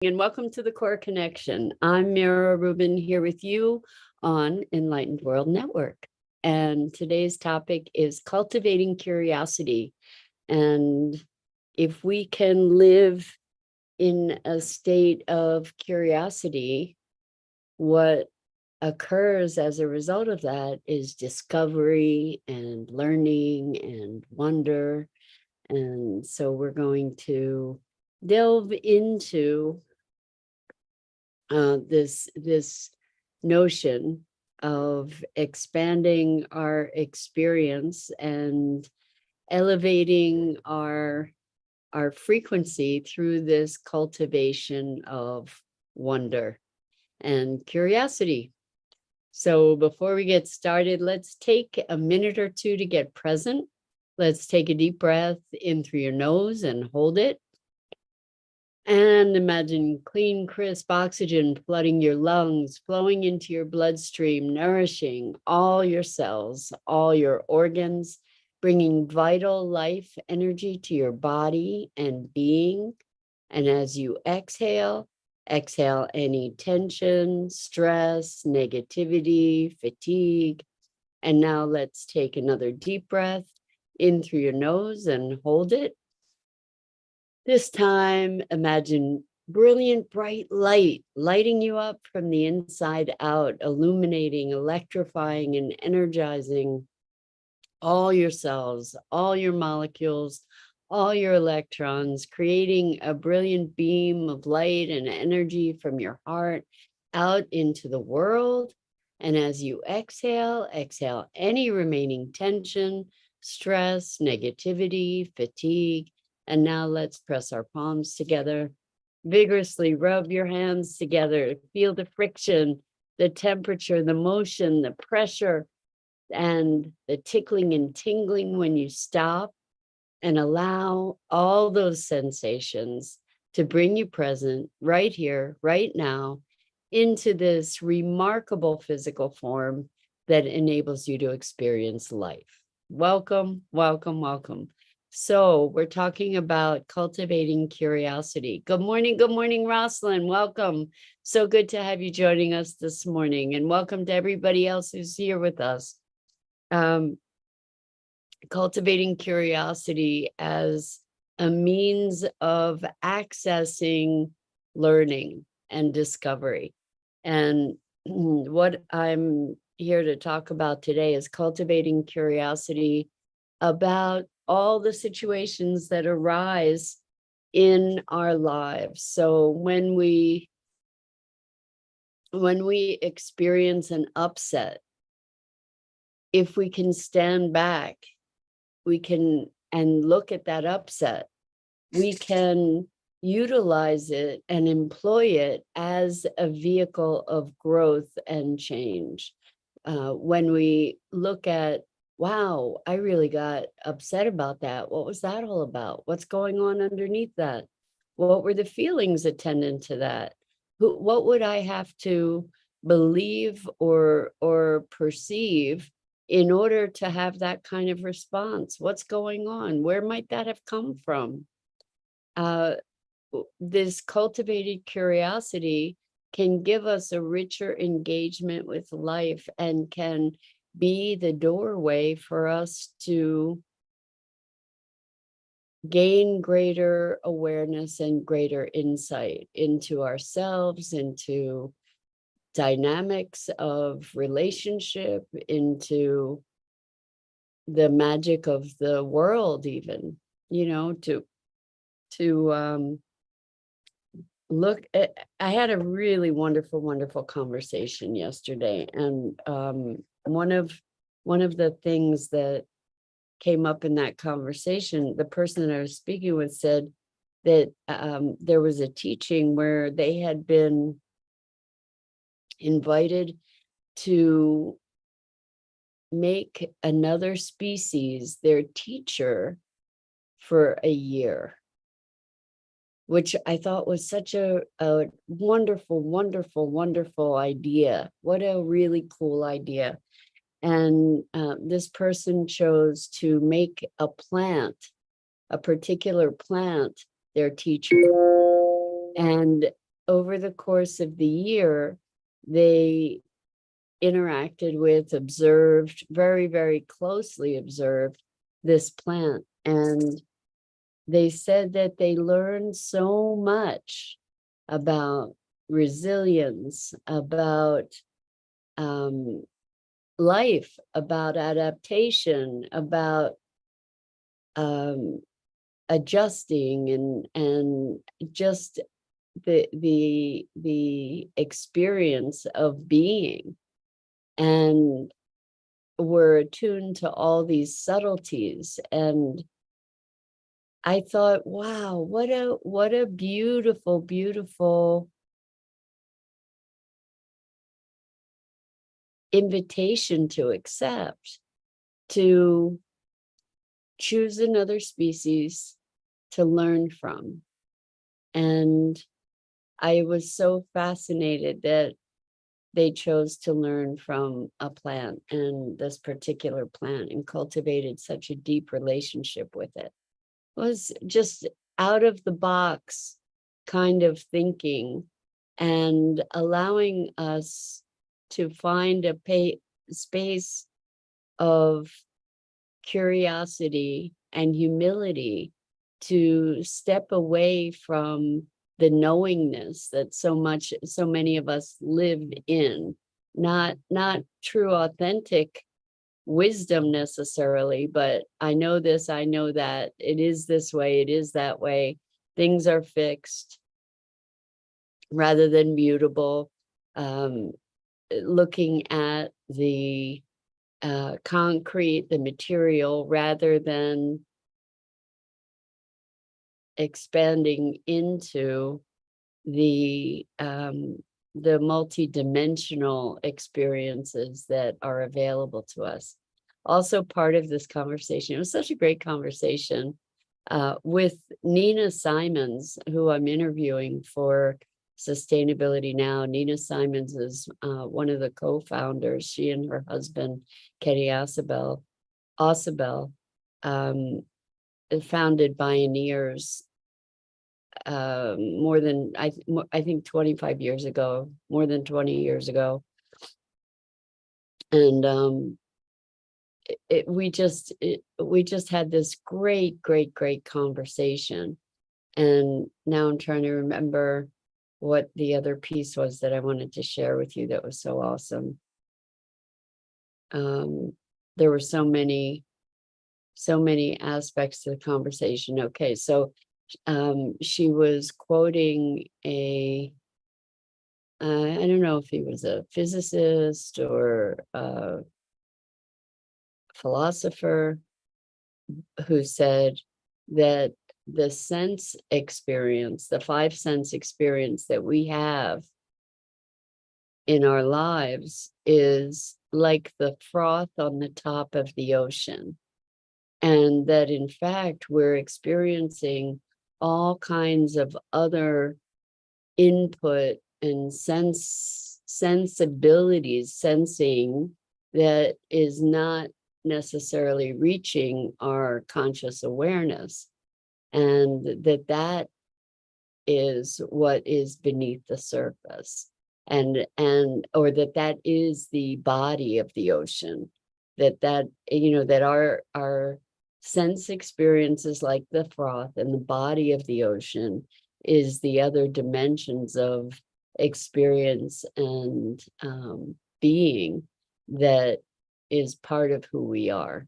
And welcome to the Core Connection. I'm Mira Rubin here with you on Enlightened World Network. And today's topic is cultivating curiosity. And if we can live in a state of curiosity, what occurs as a result of that is discovery and learning and wonder. And so we're going to delve into this notion of expanding our experience and elevating our frequency through this cultivation of wonder and curiosity. So before we get started, let's take a minute or two to get present. Let's take a deep breath in through your nose and hold it. And imagine clean, crisp oxygen flooding your lungs, flowing into your bloodstream, nourishing all your cells, all your organs, bringing vital life energy to your body and being. And as you exhale, exhale any tension, stress, negativity, fatigue. And now let's take another deep breath in through your nose and hold it. This time, imagine brilliant, bright light lighting you up from the inside out, illuminating, electrifying, and energizing all your cells, all your molecules, all your electrons, creating a brilliant beam of light and energy from your heart out into the world. And as you exhale, exhale any remaining tension, stress, negativity, fatigue. And now let's press our palms together. Vigorously rub your hands together. Feel the friction, the temperature, the motion, the pressure, and the tickling and tingling when you stop, and allow all those sensations to bring you present right here, right now, into this remarkable physical form that enables you to experience life. Welcome, welcome, welcome. So we're talking about cultivating curiosity. Good morning, Rosalind. Welcome. So good to have you joining us this morning, and welcome to everybody else who's here with us. Cultivating curiosity as a means of accessing learning and discovery. And what I'm here to talk about today is cultivating curiosity about all the situations that arise in our lives. So when we experience an upset, if we can stand back, we can and look at that upset, we can utilize it and employ it as a vehicle of growth and change. When we look at, wow, I really got upset about that. What was that all about? What's going on underneath that? What were the feelings attendant to that? What would I have to believe or perceive in order to have that kind of response? What's going on? Where might that have come from? This cultivated curiosity can give us a richer engagement with life and can be the doorway for us to gain greater awareness and greater insight into ourselves, into dynamics of relationship, into the magic of the world, even, to look at. I had a really wonderful conversation yesterday, and one of the things that came up in that conversation, the person that I was speaking with said that there was a teaching where they had been invited to make another species their teacher for a year, which I thought was such a wonderful idea. What a really cool idea. And this person chose to make a particular plant, their teacher. And over the course of the year, they interacted with, observed, very, very closely observed this plant. And they said that they learned so much about resilience, about life, about adaptation, about adjusting, and just the experience of being, and were attuned to all these subtleties. And I thought, wow, what a beautiful, beautiful invitation to accept, to choose another species to learn from. And I was so fascinated that they chose to learn from a plant, and this particular plant, and cultivated such a deep relationship with it. It was just out of the box kind of thinking, and allowing us to find a space of curiosity and humility, to step away from the knowingness that so many of us live in, not true authentic wisdom necessarily, but I know this, I know that, it is this way, it is that way, things are fixed rather than mutable. Looking at the concrete, the material, rather than expanding into the multidimensional experiences that are available to us. Also, part of this conversation, it was such a great conversation with Nina Simons, who I'm interviewing for Sustainability Now. Nina Simons is one of the co-founders. She and her husband, Kenny Ausubel, founded Bioneers more than I think 25 years ago, more than 20 years ago. And we just had this great conversation. And now I'm trying to remember what the other piece was that I wanted to share with you that was so awesome. There were so many aspects to the conversation. Okay, so she was quoting I don't know if he was a physicist or a philosopher, who said that the sense experience, the 5 sense experience that we have in our lives, is like the froth on the top of the ocean. And that in fact, we're experiencing all kinds of other input and sensibilities, sensing that is not necessarily reaching our conscious awareness, and that is what is beneath the surface, and or that is the body of the ocean, that you know, that our sense experiences, like the froth, and the body of the ocean is the other dimensions of experience and being that is part of who we are.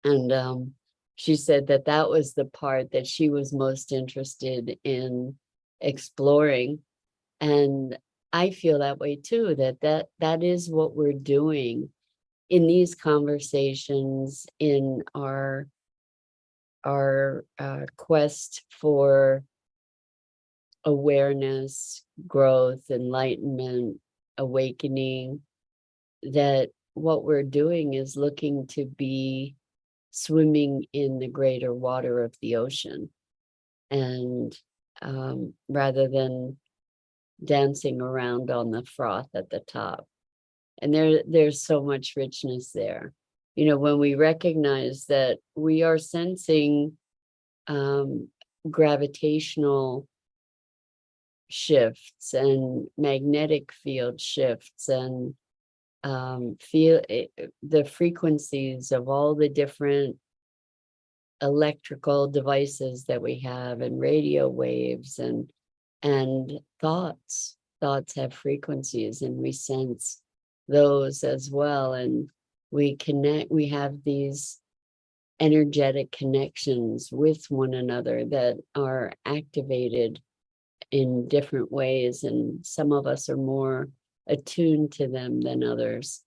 And she said that that was the part that she was most interested in exploring. And I feel that way too, that is what we're doing in these conversations, in our quest for awareness, growth, enlightenment, awakening, that what we're doing is looking to be swimming in the greater water of the ocean, and rather than dancing around on the froth at the top. And there's so much richness there. You know, when we recognize that we are sensing gravitational shifts and magnetic field shifts and feel the frequencies of all the different electrical devices that we have and radio waves and thoughts have frequencies, and we sense those as well, and we have these energetic connections with one another that are activated in different ways, and some of us are more attuned to them than others.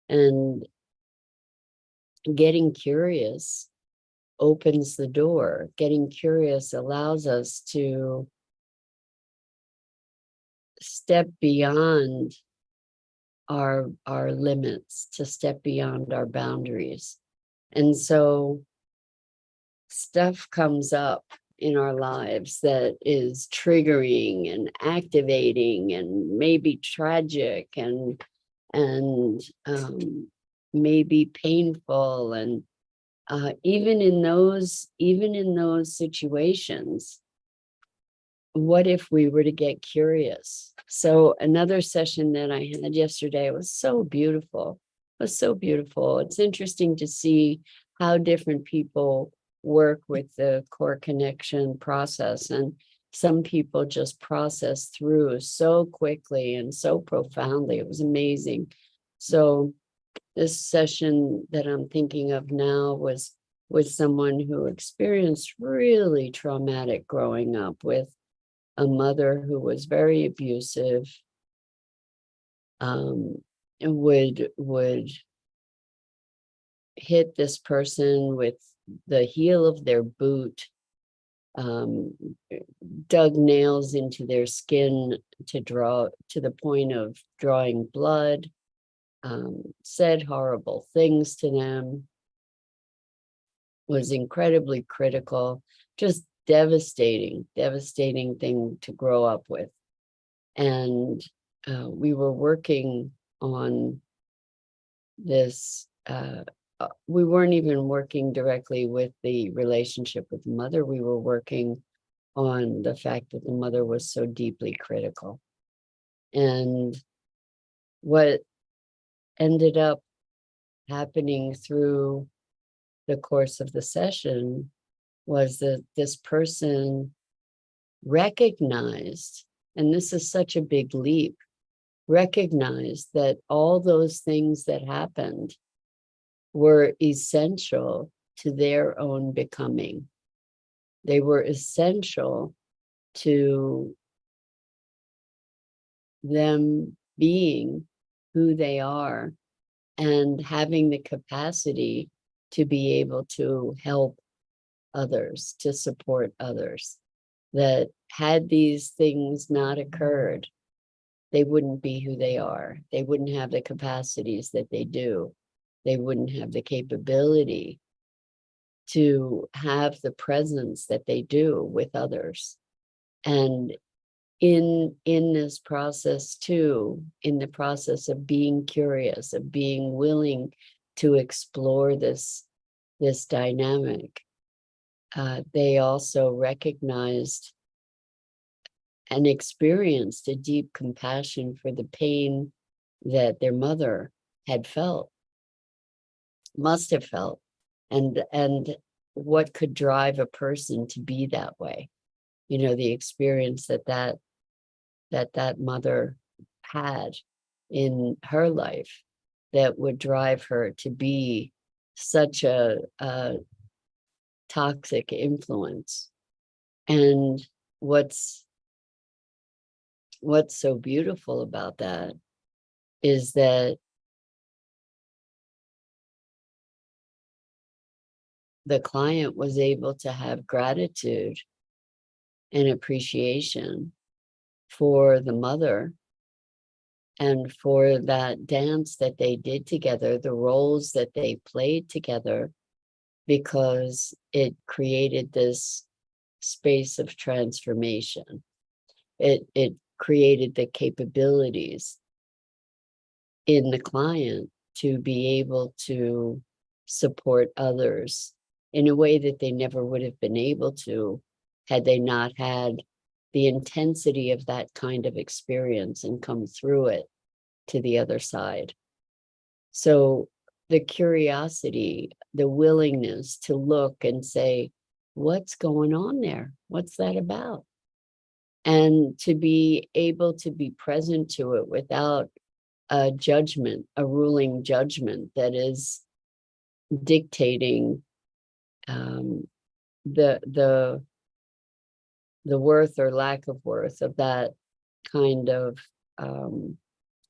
And getting curious opens the door. Getting curious allows us to step beyond our limits, to step beyond our boundaries. And so stuff comes up in our lives that is triggering and activating and maybe tragic and maybe painful, and even in those situations, what if we were to get curious? So another session that I had yesterday was so beautiful. It was so beautiful. It's interesting to see how different people work with the core connection process. And some people just process through so quickly and so profoundly. It was amazing. So this session that I'm thinking of now was with someone who experienced really traumatic growing up, with a mother who was very abusive, and would hit this person with the heel of their boot, dug nails into their skin to draw to the point of drawing blood, said horrible things to them, was incredibly critical, just devastating thing to grow up with. And we were working on this. We weren't even working directly with the relationship with the mother. We were working on the fact that the mother was so deeply critical. And what ended up happening through the course of the session was that this person recognized, and this is such a big leap, recognized that all those things that happened were essential to their own becoming. They were essential to them being who they are and having the capacity to be able to help others, to support others. That had these things not occurred, they wouldn't be who they are. They wouldn't have the capacities that they do. They wouldn't have the capability to have the presence that they do with others. And in this process too, in the process of being curious, of being willing to explore this dynamic, they also recognized and experienced a deep compassion for the pain that their mother had felt, must have felt, and what could drive a person to be that way. You know, the experience that mother had in her life that would drive her to be such a toxic influence. And what's so beautiful about that is that the client was able to have gratitude and appreciation for the mother and for that dance that they did together, the roles that they played together, because it created this space of transformation. It created the capabilities in the client to be able to support others in a way that they never would have been able to had they not had the intensity of that kind of experience and come through it to the other side. So the curiosity, the willingness to look and say, what's going on there? What's that about? And to be able to be present to it without a judgment, a ruling judgment that is dictating the worth or lack of worth of that kind of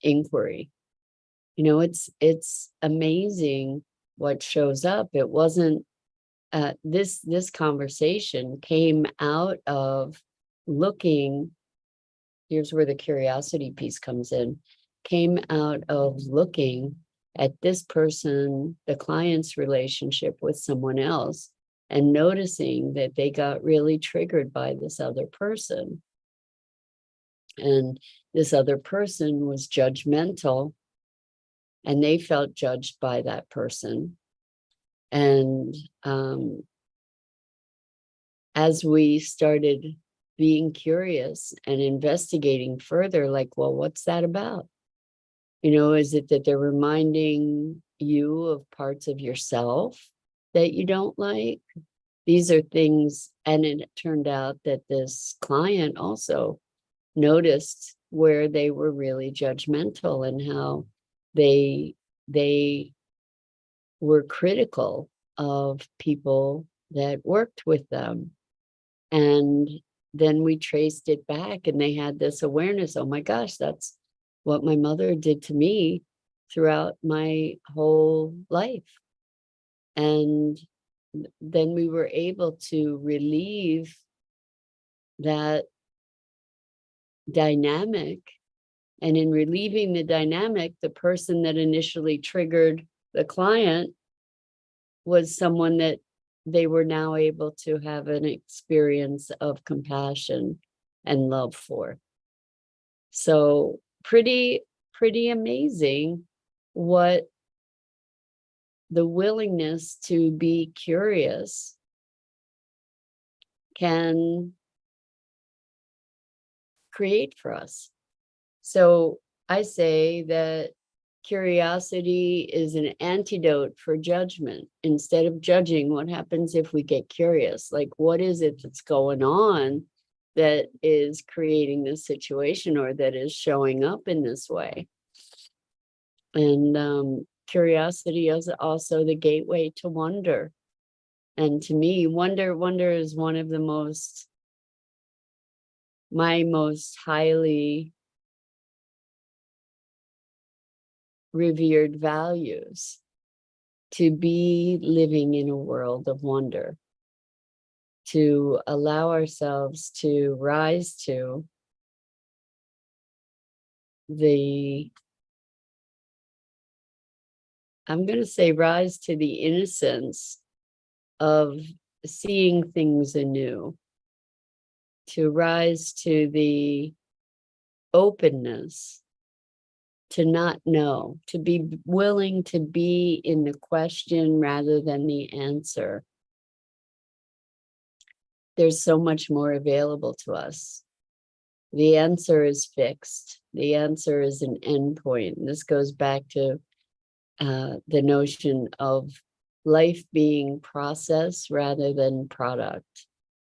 inquiry. You know, it's amazing what shows up. It wasn't this conversation came out of looking. Here's where the curiosity piece comes in. Came out of looking at this person, the client's relationship with someone else, and noticing that they got really triggered by this other person. And this other person was judgmental, and they felt judged by that person. And as we started being curious and investigating further, like, well, what's that about? You know, is it that they're reminding you of parts of yourself that you don't like? These are things, and it turned out that this client also noticed where they were really judgmental and how they were critical of people that worked with them. And then we traced it back, and they had this awareness, oh my gosh, that's what my mother did to me throughout my whole life. And then we were able to relieve that dynamic. And in relieving the dynamic, the person that initially triggered the client was someone that they were now able to have an experience of compassion and love for. So pretty amazing what the willingness to be curious can create for us. So I say that curiosity is an antidote for judgment. Instead of judging, what happens if we get curious? Like, what is it that's going on that is creating this situation or that is showing up in this way? And curiosity is also the gateway to wonder. And to me, wonder is one of my most highly revered values, to be living in a world of wonder, to allow ourselves to rise to I'm going to say rise to the innocence of seeing things anew, to rise to the openness to not know, to be willing to be in the question rather than the answer. There's so much more available to us. The answer is fixed. The answer is an endpoint. And this goes back to the notion of life being process rather than product,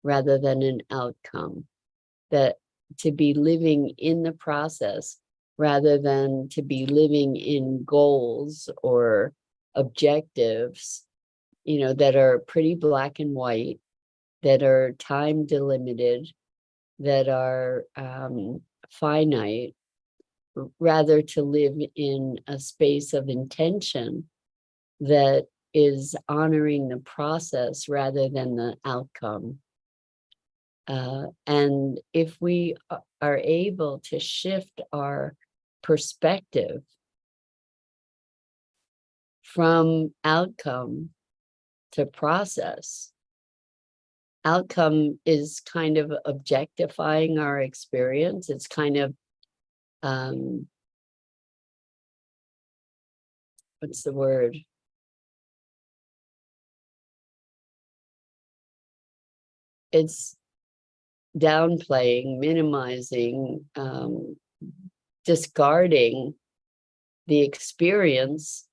rather than an outcome. That to be living in the process rather than to be living in goals or objectives, you know, that are pretty black and white, that are time delimited, that are finite, rather to live in a space of intention that is honoring the process rather than the outcome. And if we are able to shift our perspective from outcome to process, outcome is kind of objectifying our experience. It's kind of, what's the word? It's downplaying, minimizing, discarding the experience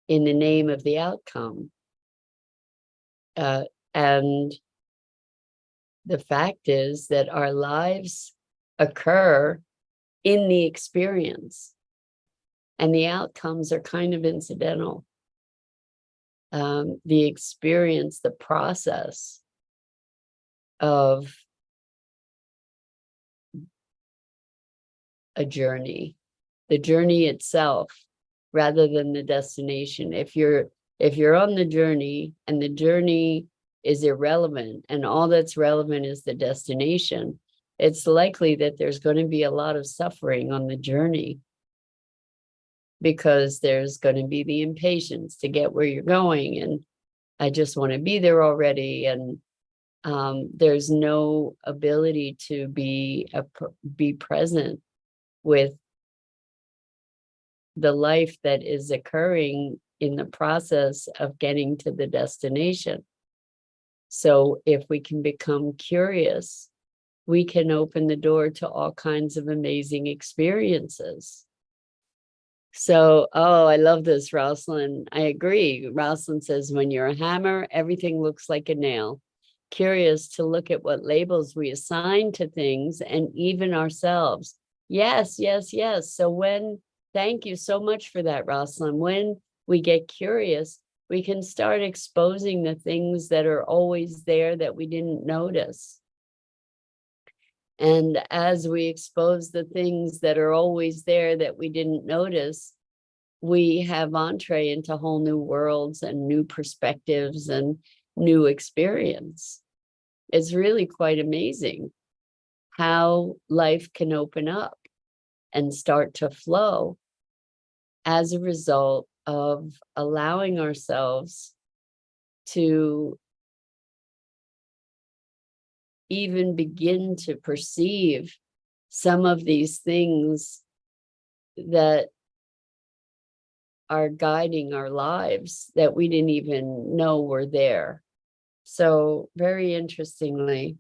in the name of the outcome. And the fact is that our lives occur in the experience, and the outcomes are kind of incidental. The experience, the process of a journey, the journey itself, rather than the destination. If you're on the journey and the journey is irrelevant and all that's relevant is the destination, it's likely that there's going to be a lot of suffering on the journey, because there's going to be the impatience to get where you're going, and I just want to be there already. And there's no ability to be present with the life that is occurring in the process of getting to the destination. So if we can become curious, we can open the door to all kinds of amazing experiences. So, oh, I love this, Rosalind. I agree. Rosalind says, when you're a hammer, everything looks like a nail. Curious to look at what labels we assign to things and even ourselves. Yes, yes, yes. So thank you so much for that, Rosalind. When we get curious, we can start exposing the things that are always there that we didn't notice. And as we expose the things that are always there that we didn't notice, we have entree into whole new worlds and new perspectives and new experience. It's really quite amazing how life can open up and start to flow as a result of allowing ourselves to even begin to perceive some of these things that are guiding our lives that we didn't even know were there. So very interestingly,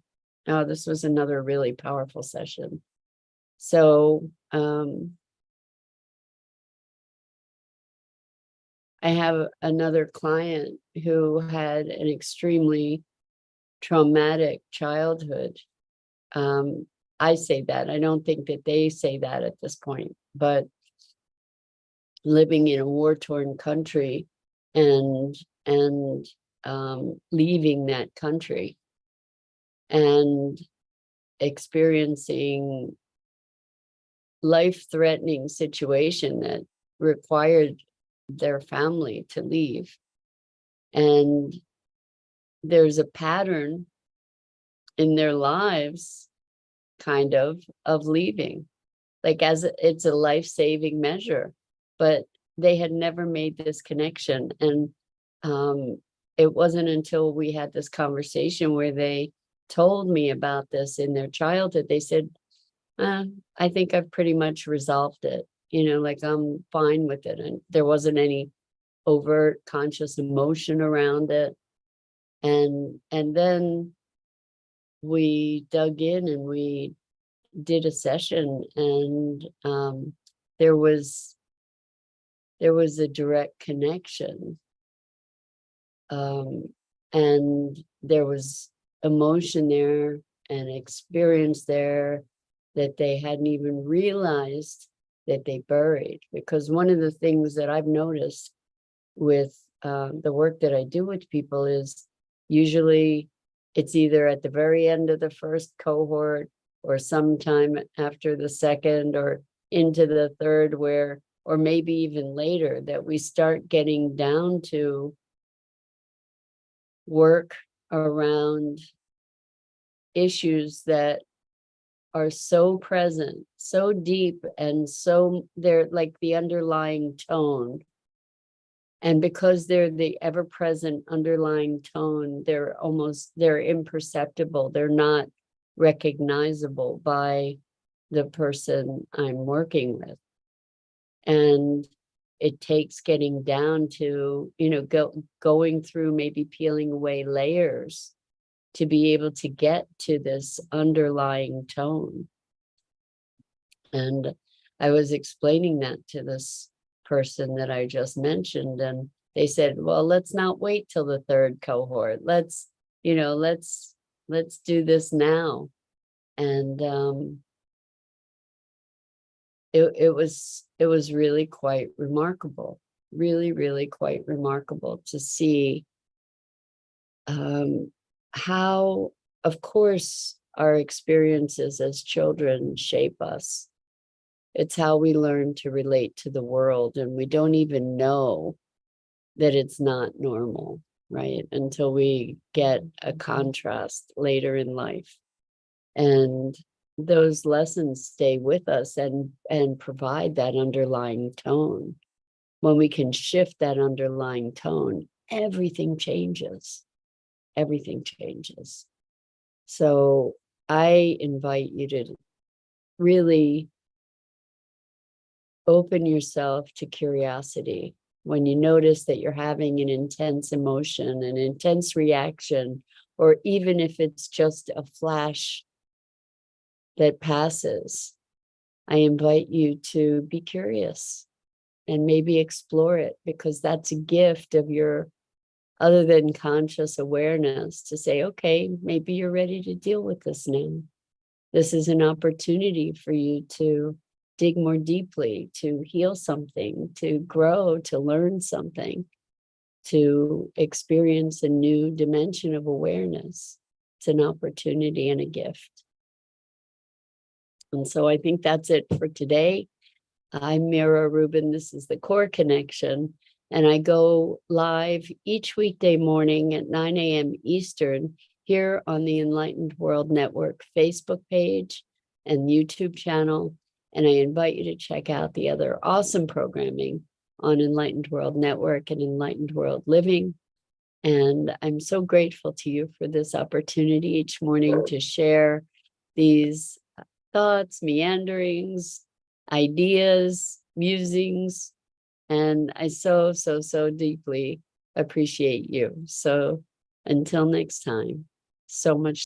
this was another really powerful session. So I have another client who had an extremely traumatic childhood. I say that. I don't think that they say that at this point, but living in a war-torn country and leaving that country and experiencing life-threatening situation that required their family to leave. And there's a pattern in their lives, kind of leaving, like as it's a life-saving measure, but they had never made this connection. And it wasn't until we had this conversation where they told me about this in their childhood. They said, I think I've pretty much resolved it, like I'm fine with it. And there wasn't any overt conscious emotion around it. And then we dug in and we did a session, and there was a direct connection, and there was emotion there and experience there that they hadn't even realized that they buried. Because one of the things that I've noticed with the work that I do with people is usually it's either at the very end of the first cohort or sometime after the second or into the third, or maybe even later, that we start getting down to work around issues that are so present, so deep, and so they're like the underlying tone. And because they're the ever-present underlying tone, they're imperceptible. They're not recognizable by the person I'm working with. And it takes getting down to, going through, maybe peeling away layers to be able to get to this underlying tone. And I was explaining that to this person that I just mentioned, and they said, well, let's not wait till the third cohort. Let's do this now. And it was really quite remarkable, really quite remarkable to see how, of course, our experiences as children shape us. It's how we learn to relate to the world, and we don't even know that it's not normal, right? Until we get a contrast later in life. And those lessons stay with us and provide that underlying tone. When we can shift that underlying tone, everything changes. Everything changes. So I invite you to really open yourself to curiosity. When you notice that you're having an intense emotion, an intense reaction, or even if it's just a flash that passes, I invite you to be curious and maybe explore it, because that's a gift of your other than conscious awareness to say, okay, maybe you're ready to deal with this now. This is an opportunity for you to dig more deeply, to heal something, to grow, to learn something, to experience a new dimension of awareness. It's an opportunity and a gift. And so I think that's it for today. I'm Mira Rubin. This is the Core Connection. And I go live each weekday morning at 9 a.m. Eastern here on the Enlightened World Network Facebook page and YouTube channel. And I invite you to check out the other awesome programming on Enlightened World Network and Enlightened World Living. And I'm so grateful to you for this opportunity each morning to share these thoughts, meanderings, ideas, musings, and I so deeply appreciate you. So until next time, so much